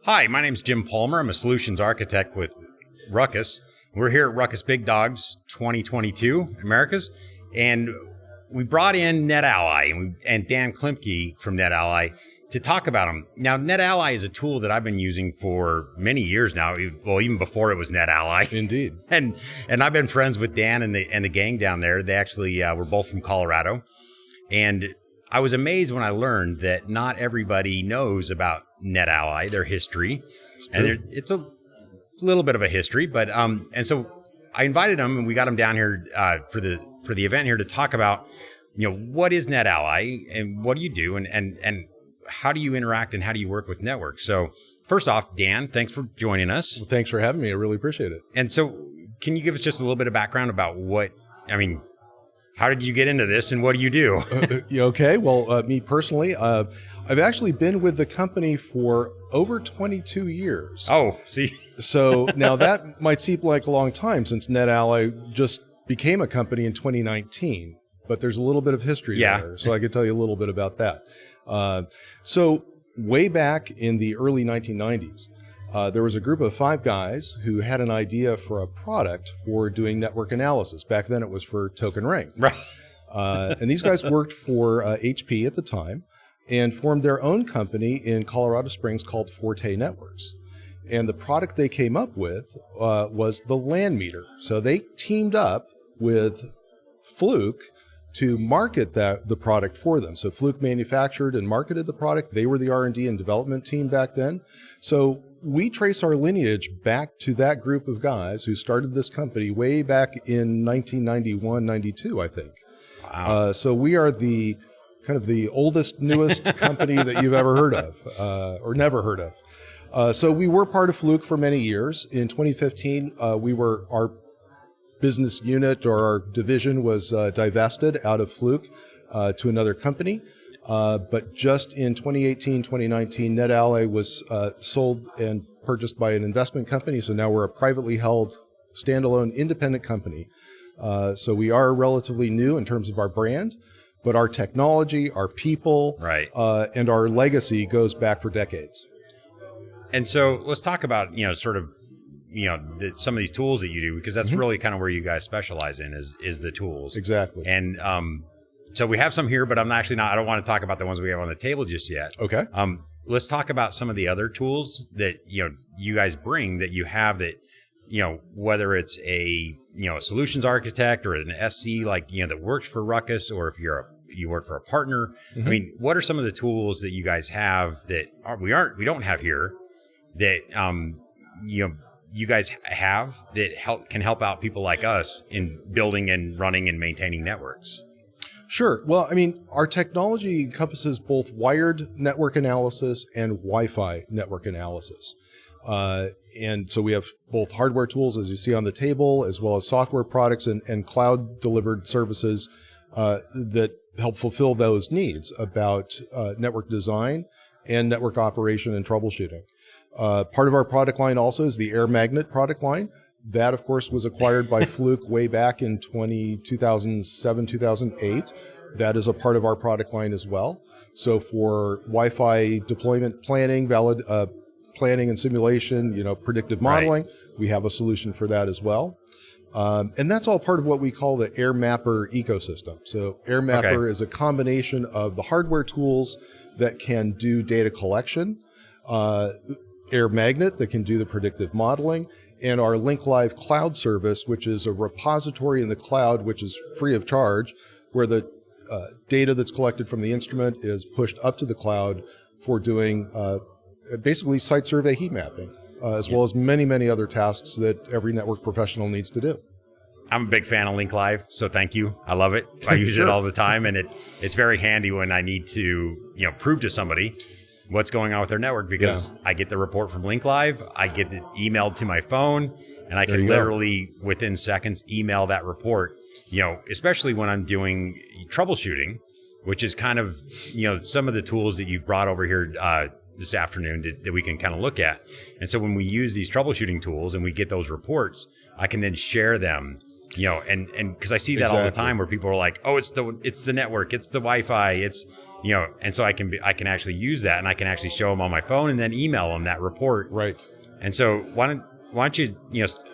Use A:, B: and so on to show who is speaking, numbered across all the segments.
A: Hi, my name's Jim Palmer. I'm a solutions architect with RUCKUS. We're here at RUCKUS Big Dogs 2022 Americas, and we brought in NetAlly and Dan Klimke from NetAlly to talk about them. Now, NetAlly is a tool that I've been using for many years now. Well, even before it was NetAlly.
B: Indeed.
A: And I've been friends with Dan and the gang down there. They actually were both from Colorado, and I was amazed when I learned that not everybody knows about NetAlly, their history, and it's a little bit of a history. But and so I invited them, and we got them down here for the event here to talk about, what is NetAlly and what do you do, and how do you interact and how do you work with networks. So first off, Dan, thanks for joining us.
B: Well, thanks for having me. I really appreciate it.
A: And so, can you give us just a little bit of background about how did you get into this and what do you do?
B: Okay. Well, me personally, I've actually been with the company for over 22 years.
A: Oh, see.
B: So now that might seem like a long time since NetAlly just became a company in 2019, but there's a little bit of history there. So I could tell you a little bit about that. So way back in the early 1990s, there was a group of 5 guys who had an idea for a product for doing network analysis. Back then it was for Token Ring.
A: Right.
B: And these guys worked for HP at the time and formed their own company in Colorado Springs called Forte Networks. And the product they came up with was the LAN meter. So they teamed up with Fluke to market the product for them. So Fluke manufactured and marketed the product. They were the R&D and development team back then. So we trace our lineage back to that group of guys who started this company way back in 1991, 92, I think.
A: Wow.
B: So we are the kind of the oldest, newest company that you've ever heard of, or never heard of. So we were part of Fluke for many years. In 2015, our business unit or our division was divested out of Fluke to another company. But just in 2018, 2019, NetAlly was sold and purchased by an investment company. So now we're a privately held, standalone, independent company. So we are relatively new in terms of our brand, but our technology, our people,
A: right,
B: and our legacy goes back for decades.
A: And so let's talk about, some of these tools that you do, because that's really kind of where you guys specialize in is the tools.
B: Exactly.
A: And so we have some here, but I don't want to talk about the ones we have on the table just yet.
B: Okay.
A: Let's talk about some of the other tools that, you guys bring that you have that, whether it's a solutions architect or an SC, that works for RUCKUS, or if you work for a partner. I mean, what are some of the tools that you guys have that we don't have here that, you guys have that can help out people like us in building and running and maintaining networks?
B: Sure. Well, I mean, our technology encompasses both wired network analysis and Wi-Fi network analysis. And so we have both hardware tools, as you see on the table, as well as software products and cloud-delivered services that help fulfill those needs about network design and network operation and troubleshooting. Part of our product line also is the Air Magnet product line. That, of course, was acquired by Fluke way back in 2007, 2008. That is a part of our product line as well. So for Wi-Fi deployment planning, planning and simulation, predictive modeling, we have a solution for that as well. And that's all part of what we call the Air Mapper ecosystem. So Air Mapper is a combination of the hardware tools that can do data collection, Air Magnet that can do the predictive modeling, and our Link Live cloud service, which is a repository in the cloud, which is free of charge, where the data that's collected from the instrument is pushed up to the cloud for doing basically site survey heat mapping, as well as many, many other tasks that every network professional needs to do.
A: I'm a big fan of Link Live, so thank you. I love it. I use it all the time, and it's very handy when I need to prove to somebody what's going on with their network, because I get the report from Link Live, I get it emailed to my phone, and I can literally within seconds email that report, especially when I'm doing troubleshooting, which is kind of, some of the tools that you've brought over here this afternoon that we can kind of look at. And so when we use these troubleshooting tools and we get those reports, I can then share them, and because I see that all the time where people are like, oh, it's the network, it's the Wi-Fi, and so I can actually use that, and I can actually show them on my phone and then email them that report.
B: Right.
A: And so why don't you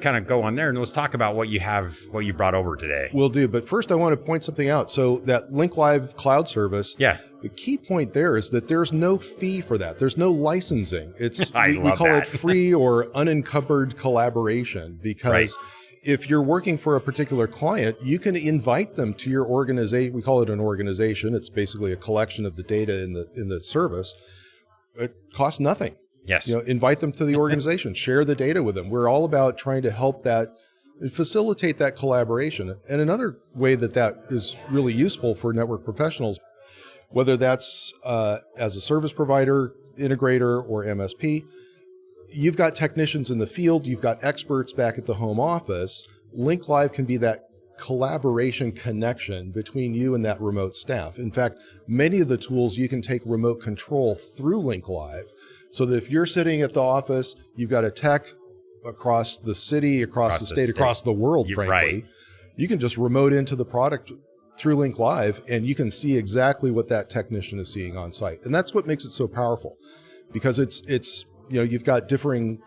A: kind of go on there and let's talk about what you brought over today.
B: Will do. But first I want to point something out. So that Link Live cloud service, the key point there is that there's no fee for that. There's no licensing. It's we call it free or unencumbered collaboration, because if you're working for a particular client, you can invite them to your organization. We call it an organization. It's basically a collection of the data in the service. It costs nothing.
A: Yes.
B: Invite them to the organization, share the data with them. We're all about trying to help that, facilitate that collaboration. And another way that is really useful for network professionals, whether that's as a service provider, integrator, or MSP, you've got technicians in the field, you've got experts back at the home office. Link Live can be that collaboration connection between you and that remote staff. In fact, many of the tools you can take remote control through Link Live. So that if you're sitting at the office, you've got a tech across the city, across the state, across the world, frankly, you can just remote into the product through Link Live, and you can see exactly what that technician is seeing on site. And that's what makes it so powerful, because it's you've got differing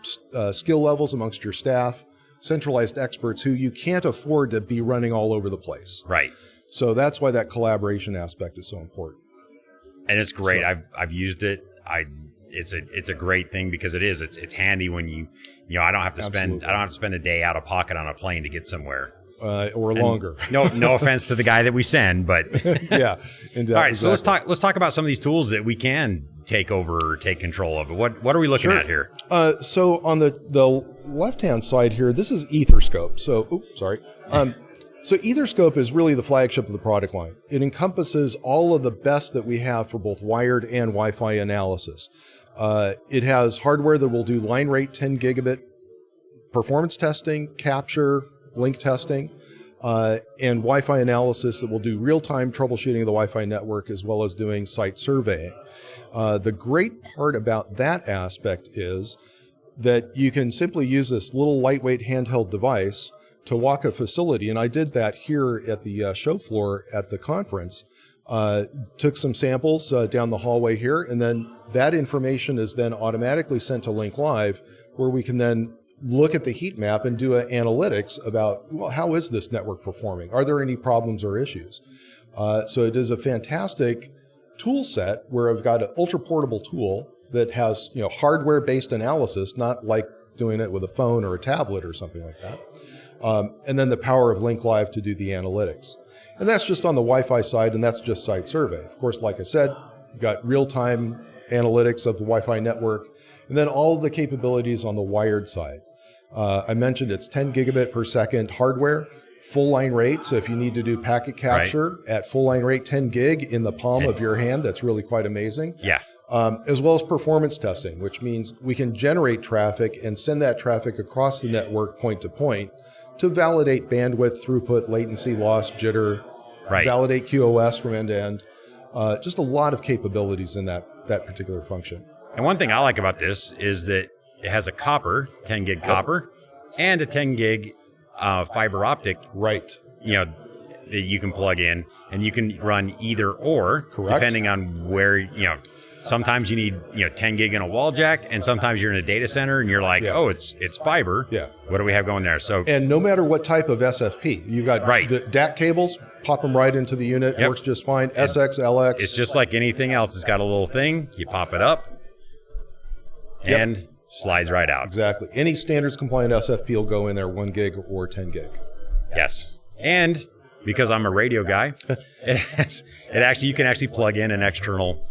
B: skill levels amongst your staff, centralized experts who you can't afford to be running all over the place.
A: Right.
B: So that's why that collaboration aspect is so important.
A: And it's great. So, I've used it. It's a great thing, because it's handy when I don't have to spend a day out of pocket on a plane to get somewhere.
B: Or longer.
A: No offense to the guy that we send, but
B: yeah.
A: All right, so let's talk about some of these tools that we can take control of. What are we looking at here?
B: So on the left-hand side here, this is Etherscope. So, So Etherscope is really the flagship of the product line. It encompasses all of the best that we have for both wired and Wi-Fi analysis. It has hardware that will do line rate 10 gigabit performance testing, capture, link testing, and Wi-Fi analysis that will do real-time troubleshooting of the Wi-Fi network, as well as doing site surveying. The great part about that aspect is that you can simply use this little lightweight handheld device to walk a facility. And I did that here at the show floor at the conference. Took some samples down the hallway here, and then that information is then automatically sent to Link Live, where we can then look at the heat map and do analytics about, well, how is this network performing? Are there any problems or issues? So it is a fantastic tool set where I've got an ultra portable tool that has hardware-based analysis, not like doing it with a phone or a tablet or something like that. And then the power of Link Live to do the analytics. And that's just on the Wi-Fi side, and that's just site survey. Of course, like I said, you've got real-time analytics of the Wi-Fi network, and then all of the capabilities on the wired side. I mentioned it's 10 gigabit per second hardware, full line rate. So if you need to do packet capture at full line rate, 10 gig in the palm of your hand, that's really quite amazing.
A: Yeah.
B: As well as performance testing, which means we can generate traffic and send that traffic across the network point to point to validate bandwidth, throughput, latency, loss, jitter, validate QoS from end to end. Just a lot of capabilities in that particular function.
A: And one thing I like about this is that it has a copper, 10 gig copper, and a 10 gig fiber optic.
B: Right.
A: That you can plug in, and you can run either or, depending on where, sometimes you need 10 gig in a wall jack, and sometimes you're in a data center and you're like, oh, it's fiber.
B: Yeah.
A: What do we have going there? So,
B: and no matter what type of SFP, you've got DAC cables, pop them right into the unit, works just fine. And SX, LX.
A: It's just like anything else. It's got a little thing, you pop it up, and slides right out.
B: Exactly. Any standards compliant SFP will go in there, 1 gig or 10 gig.
A: Yes. And because I'm a radio guy, you can actually plug in an external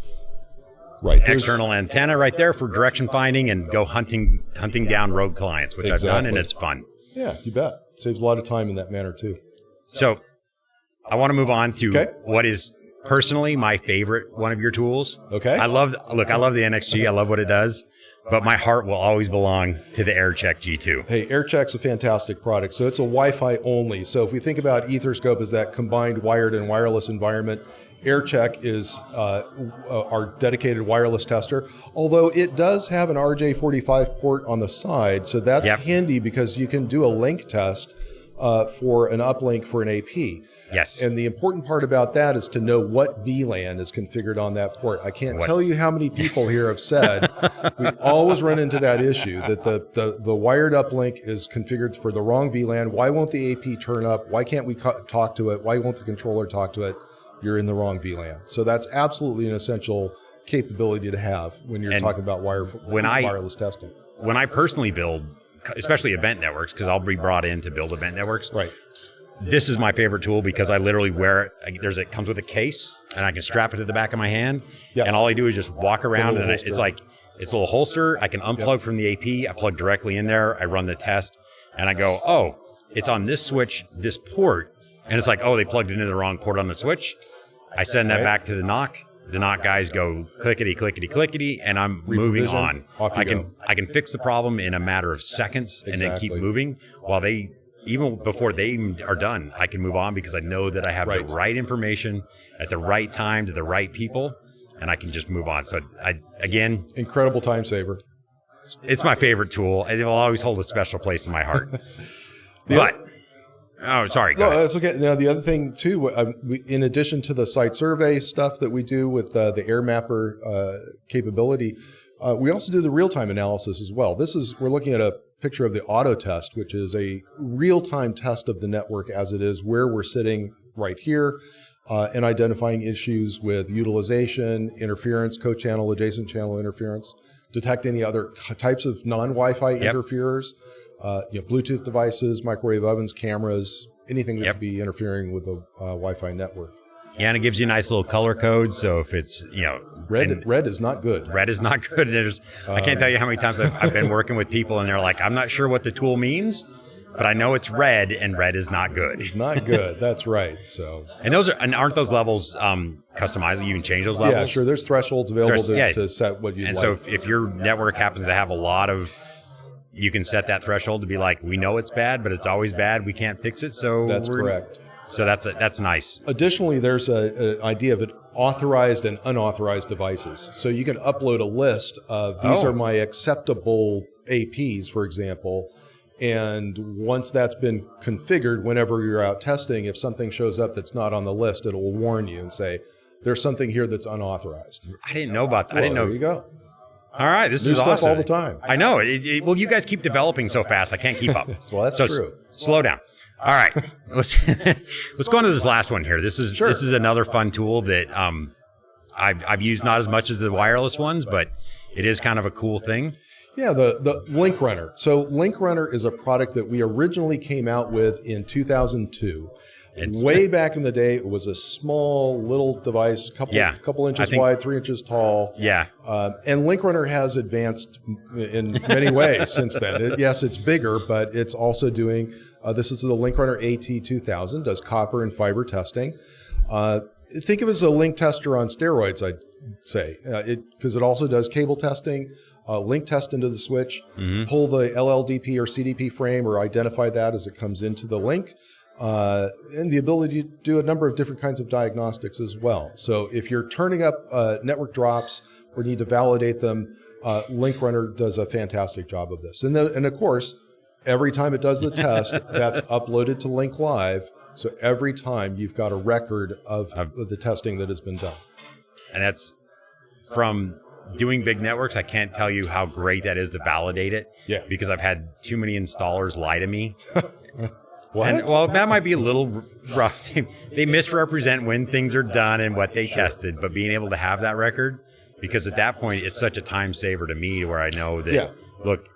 A: antenna right there for direction finding and go hunting down rogue clients, which I've done, and it's fun.
B: Yeah, you bet. Saves a lot of time in that manner too.
A: So I want to move on to what is personally my favorite one of your tools.
B: Okay.
A: I love the NXG. I love what it does. But my heart will always belong to the AirCheck G2.
B: Hey, AirCheck's a fantastic product. So it's a Wi-Fi only. So if we think about Etherscope as that combined wired and wireless environment, AirCheck is our dedicated wireless tester, although it does have an RJ45 port on the side. So that's handy because you can do a link test for an uplink for an AP.
A: Yes.
B: And the important part about that is to know what VLAN is configured on that port. I can't tell you how many people here have said we always run into that issue that the wired uplink is configured for the wrong VLAN. Why won't the AP turn up? Why can't we talk to it? Why won't the controller talk to it? You're in the wrong VLAN. So that's absolutely an essential capability to have when you're talking about wireless testing.
A: When I personally build, especially event networks, because I'll be brought in to build event networks.
B: Right.
A: This is my favorite tool because I literally wear it. It comes with a case, and I can strap it to the back of my hand. Yep. And all I do is just walk around, and it's a little holster. I can unplug from the AP. I plug directly in there. I run the test, and I go, oh, it's on this switch, this port. And it's like, oh, they plugged it into the wrong port on the switch. I send that back to the NOC. The NOC guys go clickety, clickety, clickety, and I'm moving on. I can fix the problem in a matter of seconds and then keep moving while even before they are done, I can move on because I know that I have the right information at the right time to the right people, and I can just move on. So
B: incredible time saver.
A: It's my favorite tool. It will always hold a special place in my heart. Oh, sorry. Go ahead.
B: That's okay. Now, the other thing, too, in addition to the site survey stuff that we do with the Air Mapper capability, we also do the real-time analysis as well. We're looking at a picture of the auto test, which is a real-time test of the network as it is, where we're sitting right here, and identifying issues with utilization, interference, co-channel, adjacent channel interference, detect any other types of non-Wi-Fi interferers. Bluetooth devices, microwave ovens, cameras, anything that could be interfering with the Wi-Fi network.
A: Yeah, and it gives you a nice little color code. So if it's,
B: red is not good.
A: Red is not good. I can't tell you how many times I've been working with people and they're like, I'm not sure what the tool means, but I know it's red, and red is not good.
B: It's not good. That's right. So,
A: aren't those levels customizable? You can change those levels.
B: Yeah, sure. There's thresholds available to set what you like.
A: And so if your network happens to have a lot of, you can set that threshold to be like, we know it's bad, but it's always bad. We can't fix it. So
B: that's correct.
A: So that's nice.
B: Additionally, there's an idea of authorized and unauthorized devices. So you can upload a list of these are my acceptable APs, for example. And once that's been configured, whenever you're out testing, if something shows up that's not on the list, it will warn you and say, there's something here that's unauthorized.
A: I didn't know about that.
B: Well,
A: I didn't know.
B: There you go.
A: All right, this
B: New
A: is
B: stuff
A: awesome.
B: all the time.
A: I know. Well, you guys keep developing so fast, I can't keep up.
B: Well, that's true.
A: Slow down. All right, let's go on to this last one here. This is another fun tool that I've used not as much as the wireless ones, but it is kind of a cool thing.
B: Yeah, the Link Runner. So Link Runner is a product that we originally came out with in 2002. Way back in the day, it was a small little device, couple inches wide, 3 inches tall.
A: Yeah.
B: And Link Runner has advanced in many ways since then. Yes, it's bigger, but it's also doing, this is the Link Runner AT2000, does copper and fiber testing. Think of it as a link tester on steroids, I'd say, because it also does cable testing, link test into the switch, pull the LLDP or CDP frame or identify that as it comes into the link. And the ability to do a number of different kinds of diagnostics as well. So if you're turning up network drops or need to validate them, Link Runner does a fantastic job of this. And of course, every time it does the test, that's uploaded to Link Live. So every time you've got a record of the testing that has been done. And
A: that's from doing big networks. I can't tell you how great that is to validate it.
B: Yeah.
A: Because I've had too many installers lie to me.
B: What?
A: And, well, that might be a little rough. They misrepresent when things are done and what they tested, but being able to have that record, because at that point, it's such a time saver to me where I know that, look,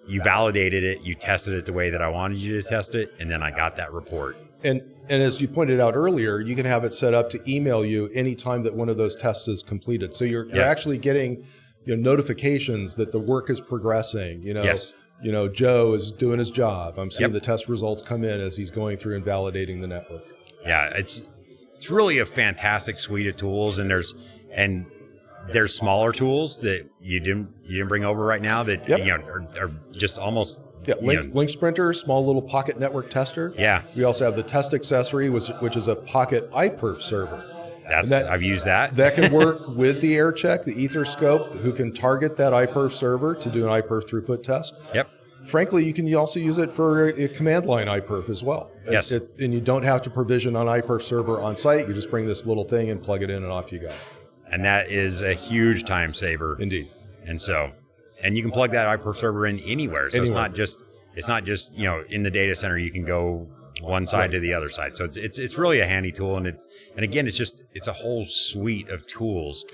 A: you validated it, you tested it the way that I wanted you to test it, and then I got that report.
B: And as you pointed out earlier, you can have it set up to email you anytime that one of those tests is completed. So you're actually getting notifications that the work is progressing,
A: Yes.
B: Joe is doing his job. I'm seeing the test results come in as he's going through and validating the network.
A: Yeah, it's really a fantastic suite of tools, and there's smaller tools that you didn't bring over right now that are just almost
B: Link Sprinter, small little pocket network tester.
A: Yeah.
B: We also have the test accessory, which is a pocket iPerf server.
A: I've used that.
B: That can work with the AirCheck, the Etherscope, who can target that iPerf server to do an iPerf throughput test.
A: Yep.
B: frankly, you can also use it for a command line iPerf as well.
A: Yes.
B: And you don't have to provision an iPerf server on site. You just bring this little thing and plug it in and off you go.
A: And that is a huge time saver.
B: Indeed.
A: And you can plug that iPerf server in anywhere. So it's not just in the data center. You can go one side to the other side. So it's really a handy tool. And again, it's a whole suite of tools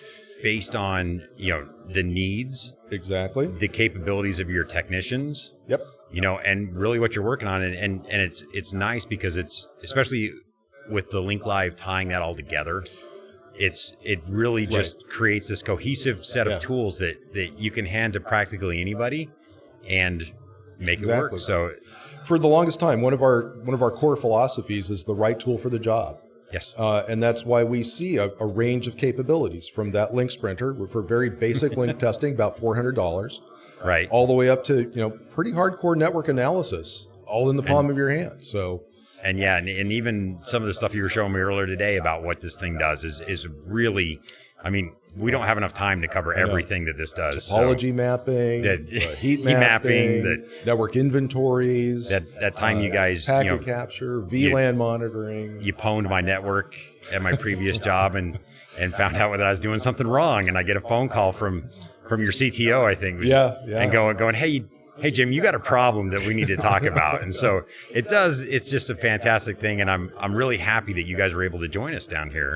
A: based on, the needs,
B: exactly,
A: the capabilities of your technicians.
B: Yep.
A: And really what you're working on. And it's nice because it's, especially with the Link Live tying that all together, it really just creates this cohesive set of tools that you can hand to practically anybody and make it work. So
B: for the longest time, one of our core philosophies is the right tool for the job.
A: Yes.
B: And that's why we see a range of capabilities from that link sprinter for very basic link testing, about $400,
A: right,
B: all the way up to pretty hardcore network analysis, all in the palm of your hand. So.
A: And even some of the stuff you were showing me earlier today about what this thing does is really, we don't have enough time to cover everything that this does.
B: Topology mapping, heat mapping, network inventories.
A: That time you guys,
B: packet capture, VLAN monitoring.
A: You pwned my network at my previous job and found out that I was doing something wrong. And I get a phone call from your CTO, I think. And going, hey, Jim, you got a problem that we need to talk about. And so it's just a fantastic thing. And I'm really happy that you guys were able to join us down here.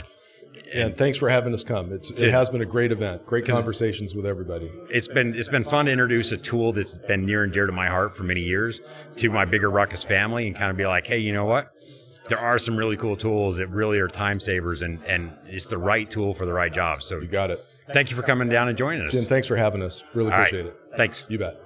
B: And thanks for having us come. It has been a great event, great conversations with everybody.
A: It's been fun to introduce a tool that's been near and dear to my heart for many years to my bigger Ruckus family and kind of be like, hey, you know what? There are some really cool tools that really are time savers and it's the right tool for the right job. So
B: you got it.
A: Thank you for coming down and joining us.
B: Jim, thanks for having us. Really appreciate it.
A: Thanks.
B: You bet.